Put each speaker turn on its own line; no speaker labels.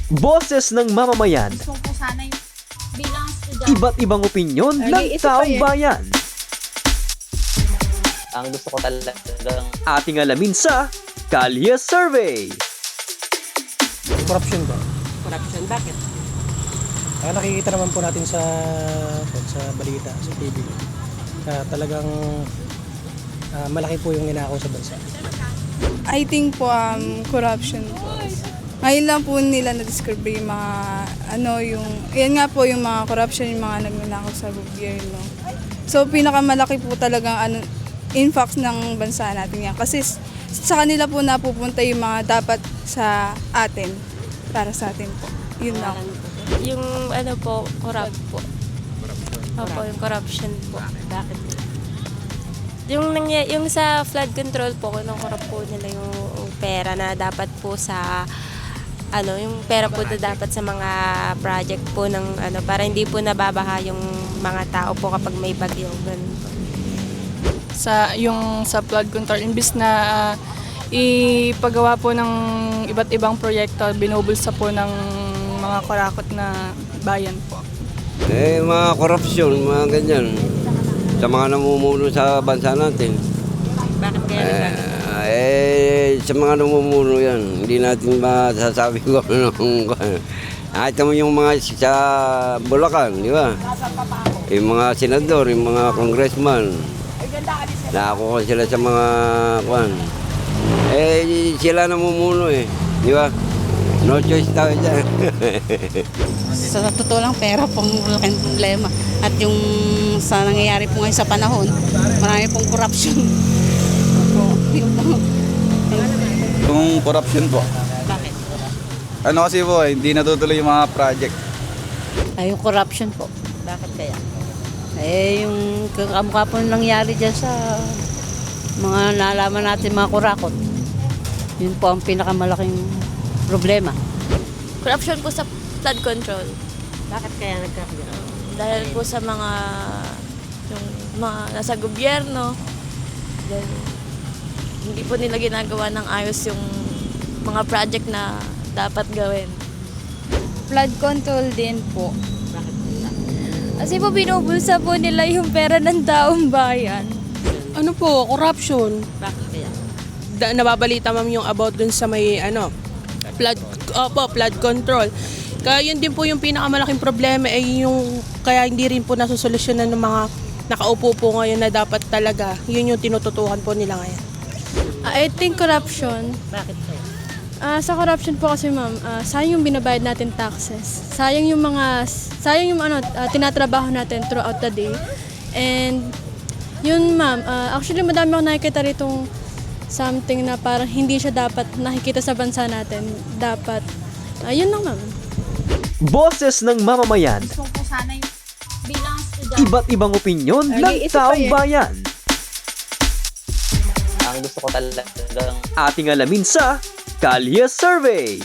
Boses ng mamamayan,
Gusto ko sana yung bilang estudyante.
iba't ibang opinyon ng taong bayan.
Ang gusto ko talagang
Ating alamin sa Kalye Survey.
Corruption ba?
Corruption, bakit?
Nakikita naman po natin sa balita, sa TV. Talagang malaki po yung ninakaw sa bansa.
I think po corruption po. Ngayon lang po nila na-discover yung mga yan nga po yung mga corruption, yung mga nagnanakaw sa gobyerno. So pinakamalaki po talagang influx ng bansa natin yan. Kasi sa kanila po napupunta yung mga dapat sa atin, para sa atin po. Yun lang.
Yung corrupt po. Opo, yung corruption po.
Bakit?
Yung sa flood control po, corrupt po nila yung pera na dapat po sa yung pera po na dapat sa mga project po ng para hindi po nababaha yung mga tao po kapag may bagyo, ganun po.
Sa flood control, imbis na ipagawa po ng iba't ibang proyekto, binubulsa po ng mga kurakot na bayan po.
Mga korupsyon, mga ganyan. Sa mga namumuno sa bansa natin.
Bakit kaya nagkakaroon?
Sa mga namumuno yan, hindi natin masasabi ko anong... Kahit naman yung mga sa Bulacan, di ba? Yung mga senador, yung mga congressman. Nakakuha sila sa mga kwan. Sila namumuno di ba? No choice tayo dyan.
Sa totoo lang, pera pong malaking problema. At yung sa nangyayari po ngayon sa panahon, marami pong corruption.
Yung corruption po.
Bakit?
Kasi po, hindi natutuloy yung mga project.
Ay, yung corruption po.
Bakit kaya?
Yung kamukha po nangyari dyan sa mga nalaman natin mga kurakot. Yun po ang pinakamalaking problema.
Corruption po sa flood control.
Bakit kaya nagkakaroon?
Dahil po sa yung mga nasa gobyerno, dahil hindi po nila ginagawa ng ayos yung mga project na dapat gawin.
Flood control din po.
Bakit kaya?
Kasi po binubulsa po nila yung pera ng taong bayan.
Ano po, corruption.
Bakit kaya?
Nababalita ma'am yung about dun sa may flood control. Kaya yun din po yung pinakamalaking problema yung kaya hindi rin po nasusolusyonan ng mga nakaupo po ngayon na dapat talaga. Yun yung tinututukan po nila ngayon.
I think corruption.
Bakit kaya?
Sa corruption po kasi ma'am, sayang yung binabayad natin taxes. Sayang yung tinatrabaho natin throughout the day. And yun ma'am, actually madami akong nakikita ritong something na parang hindi siya dapat nakikita sa bansa natin. Dapat, yun lang ma'am.
Boses ng mamamayan,
Gusto ko sana yung bilang estudyante.
iba't ibang opinyon ng taong bayan.
ang gusto ko talagang
Ating alamin sa Kalye Survey.